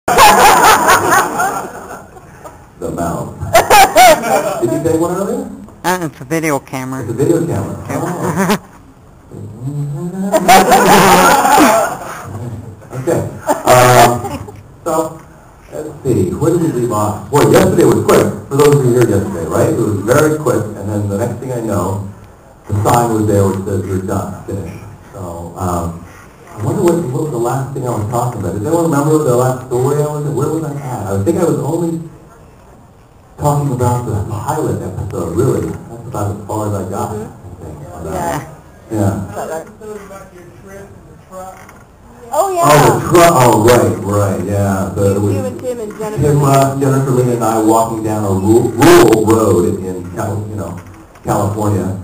The mouth. Did you take one earlier? It's a video camera. It's a video camera. Okay. So, let's see. Where did we leave off? Boy, yesterday was quick. For those of you here yesterday, right? It was very quick, and then the next thing I know, the sign was there which says you're done, finished. So, I wonder what was the last thing I was talking about. Does anyone remember the last story I was in? Where was I at? I think I was only talking about the pilot episode, really. That's about as far as I got, I think. Yeah. Oh, yeah. Oh, the truck. Oh, right, yeah. So it was You and Tim and Jennifer. Tim, Jennifer Lee and I walking down a rural road in California,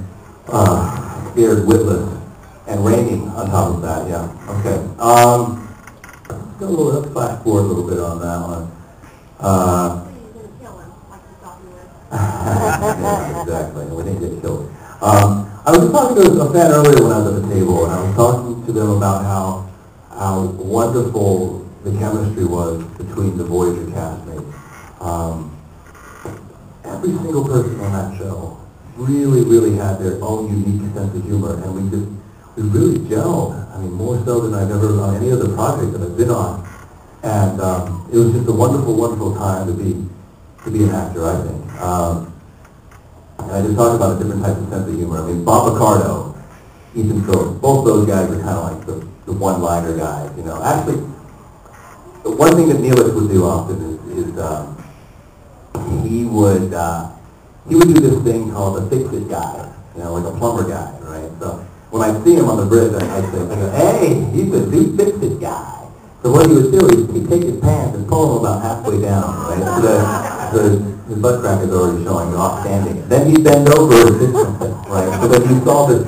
scared witless, and raining on top of that, yeah. Okay. Let's flash forward a little bit on that one. Yeah, exactly. We didn't get killed. I was talking to a fan earlier when I was at the table, and I was talking to them about how wonderful the chemistry was between the Voyager castmates. Every single person on that show really had their own unique sense of humor, and we really gelled. I mean, more so than I've ever on any other project that I've been on. And it was just a wonderful time to be an actor, I think. And I just talked about a different type of sense of humor. I mean, Bob Picardo, Ethan Phillips, both those guys are kind of like the one-liner guys, you know. Actually, the one thing that Neelix would do often is he would do this thing called the fix-it guy, you know, like a plumber guy, right? So when I see him on the bridge, I'd say, hey, he's the new fix-it guy. So what he would do is he'd take his pants and pull them about halfway down, right? So his butt crack is already showing off standing. Then he'd bend over and fix something, right? So then you saw the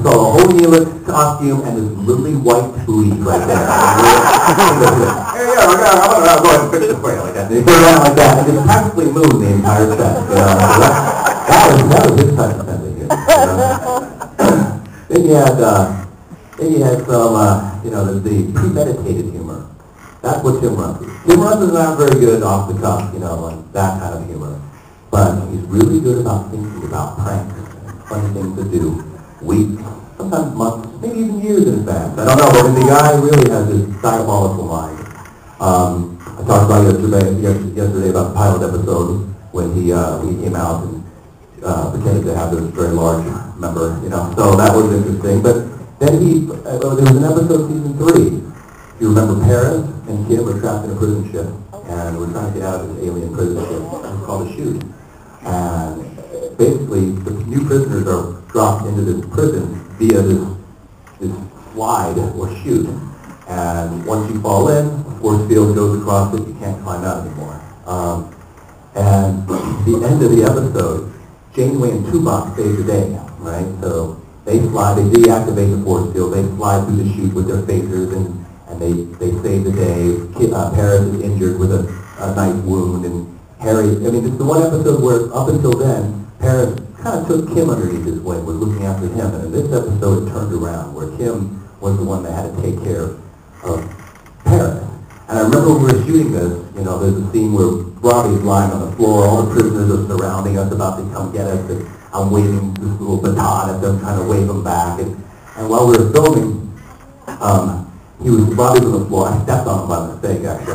whole Neelix costume and this lily white booty right there. Here you go, I'm gonna go ahead and fix it for you like that. And he put it around like that and just practically moved the entire set. You know? So that was his type of sense of humor. Then you had some, the premeditated humor. That's what Tim Russ is. Tim Russ is not very good off the cuff, you know, like that kind of humor. But he's really good about thinking about pranks and funny things to do. Weeks, sometimes months, maybe even years in advance. I don't know, but the guy really has this diabolical mind. I talked about yesterday about the pilot episode when he came out and pretended to have this very large member, you know. So that was interesting. But then there was an episode, season 3. You remember Paris and Kim were trapped in a prison ship, and we're trying to get out of this alien prison ship. It was called a chute. And basically, the new prisoners are dropped into this prison via this slide or chute. And once you fall in, a force field goes across it, you can't climb out anymore. And the end of the episode, Janeway and Tuvok save the day, right? So they deactivate the force field, they fly through the chute with their phasers, and they save the day. Paris is injured with a knife wound, and Harry, I mean, it's the one episode where up until then, Paris kind of took Kim underneath his wing, was looking after him, and in this episode it turned around, where Kim was the one that had to take care of Paris. And I remember when we were shooting this, you know, there's a scene where Robbie's lying on the floor, all the prisoners are surrounding us, about to come get us, and I'm waving this little baton at them, trying to wave them back, and while we were filming, Robbie was on the floor. I stepped on him by mistake, actually. I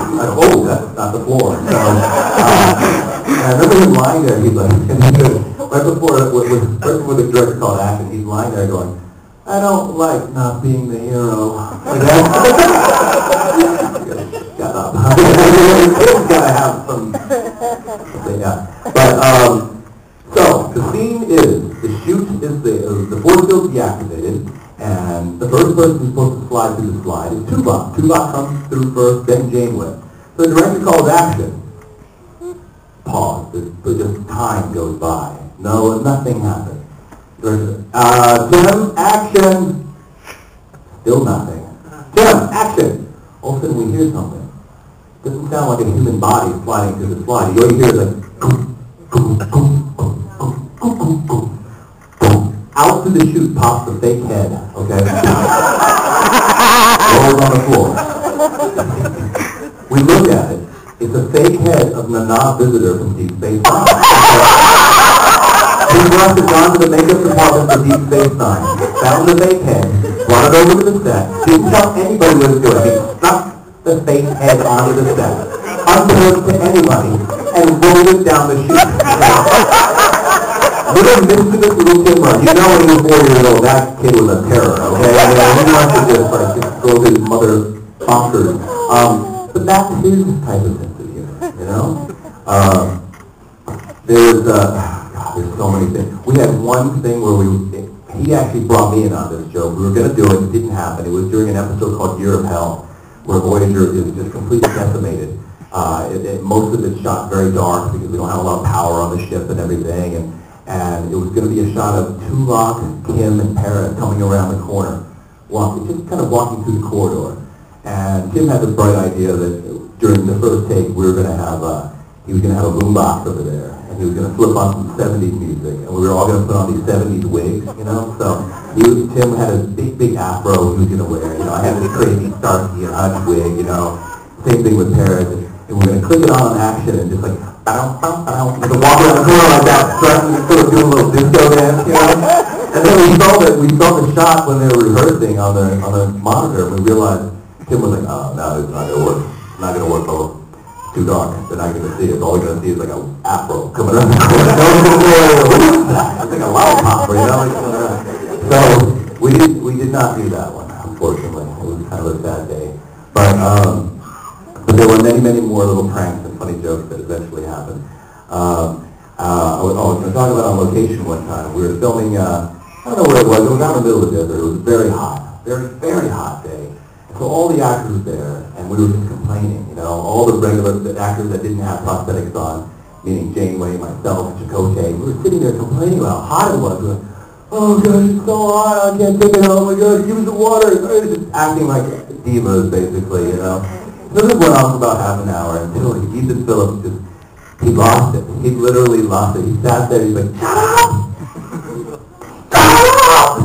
was like, oh, that's not the floor. So, and I remember him lying there. He's like, right before the director called action, he's lying there going, I don't like not being the hero. Like that. Shut up. It's gotta have some. Yeah. But so the scene is the chute is the force field deactivated. And the first person who's supposed to slide through the slide is Tuvok. Tuvok comes through first, then Janeway. So the director calls action. Pause. But just time goes by. No, nothing happens. Tim, action. Still nothing. Tim, action. All of a sudden we hear something. Doesn't sound like a human body sliding through the slide. You hear is like, out through the chute pops the fake head, okay? Rolls on the floor. We we look at it, it's a fake head of Nana Visitor from Deep Space Nine. He must have gone to the makeup department for Deep Space Nine, found the fake head, brought it over to the set, didn't tell anybody what he was doing. He stuck the fake head onto the set, unbeknownst to anybody, and rolled it down the chute. Little mischievous little Tim Rudd. You know when he was 4 years old, that kid was a terror, okay? I mean, he must have just go to his mother bonkers. But that's his type of sense of humor, you know? There's so many things. We had one thing where he actually brought me in on this joke. We were going to do it, it didn't happen. It was during an episode called Year of Hell, where Voyager is just completely decimated. Most of it's shot very dark because we don't have a lot of power on the ship and everything. And it was going to be a shot of Tuvok, Kim, and Paris coming around the corner, just kind of walking through the corridor. And Kim had this bright idea that during the first take, we were going to have he was going to have a boombox over there, and he was going to flip on some 70s music, and we were all going to put on these 70s wigs, you know. So Tim had a big afro he was going to wear. You know, I had this crazy Starsky and Hutch wig, you know. Same thing with Paris, and we're going to click it on action and just like. You walk around the corner like that, strutting and sort of doing a little disco dance, you know. And then we saw the shot when they were rehearsing on the monitor, and we realized Tim was like, oh, no, it's not going to work. It's not going to work, fellas. It's too dark. They're not going to see it. All they're going to see is like an afro coming around the corner. It's like a lollipop, you know. So we did not do that one, unfortunately. It was kind of a sad day. But there were many more little pranks and funny jokes that eventually happened. I was going to talk about on location one time. We were filming, I don't know where it was out in the middle of the desert. It was very hot, very hot day. And so all the actors were there, and we were just complaining, you know, all the regular actors that didn't have prosthetics on, meaning Janeway, myself, Chakotay, we were sitting there complaining about how hot it was. We're like, oh gosh, it's so hot, I can't take it, oh my gosh, give us the water. Just acting like divas, basically, you know. So this went on for about half an hour until Ethan Phillips he lost it. He literally lost it. He sat there, he's like, shut up! Shut up!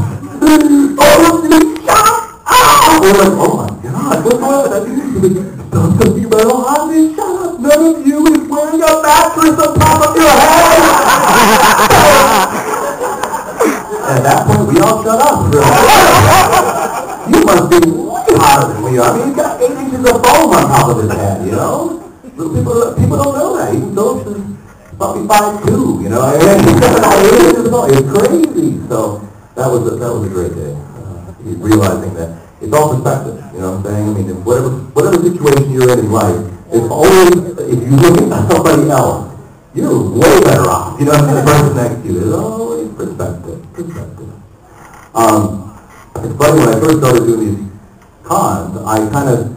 All of you, shut up! We're like, oh my God, what's going on? He's like, don't think about how hot it is, shut up! None of you is wearing a mattress on top of your head! And at that point, we all shut up. You must be way hotter than we are. I mean, he's got 8 inches of foam on top of his head, you know? People don't know that. Even Phillips is probably 5'2", you know? It's crazy. So that was a great day. Realizing that it's all perspective, you know what I'm saying? I mean, whatever situation you're in life, it's always, if you look at somebody else, you're way better off, you know, than the person next to you. It's always perspective. It's funny, when I first started doing these cons, I kind of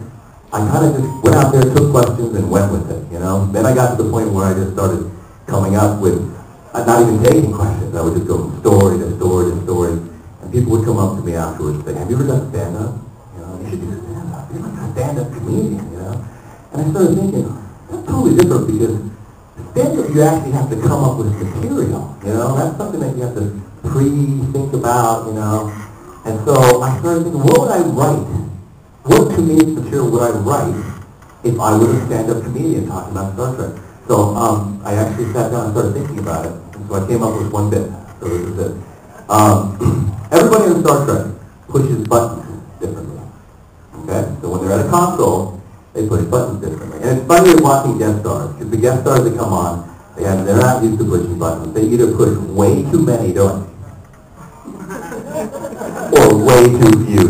just went out there, took questions, and went with it, you know? Then I got to the point where I just started coming up with, not even taking questions. I would just go from story to story to story, and people would come up to me afterwards and say, have you ever done stand-up? You know, you should do stand-up. You're like a stand-up comedian, you know? And I started thinking, that's totally different because stand-up, you actually have to come up with material, you know? That's something that you have to pre-think about, you know? And so I started thinking, what would I write? What comedic material would I write if I was a stand-up comedian talking about Star Trek? So I actually sat down and started thinking about it. And so I came up with one bit. So this is it. Everybody in Star Trek pushes buttons differently. Okay? So when they're at a console, they push buttons differently. And it's funny watching guest stars, because the guest stars that come on, they're not used to pushing buttons. They either push way too many, or way too few,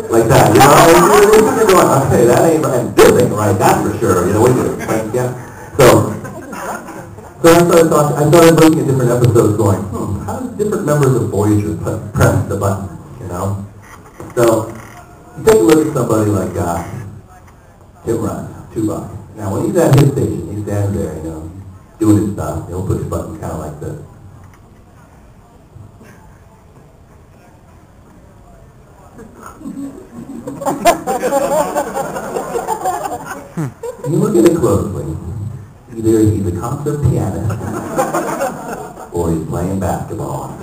like that, you know? You're going, okay, that ain't right, and this ain't right, that's for sure, you know, what do you do? Right? Yeah. So I started looking at different episodes going, how do different members of Voyager press the button, you know? So, you take a look at somebody like Tim Rudd, Tuvok. Now, when he's at his station, he's standing there, you know, doing his stuff, he'll push buttons kind of like this. You look at it closely. Either he's a concert pianist or he's playing basketball.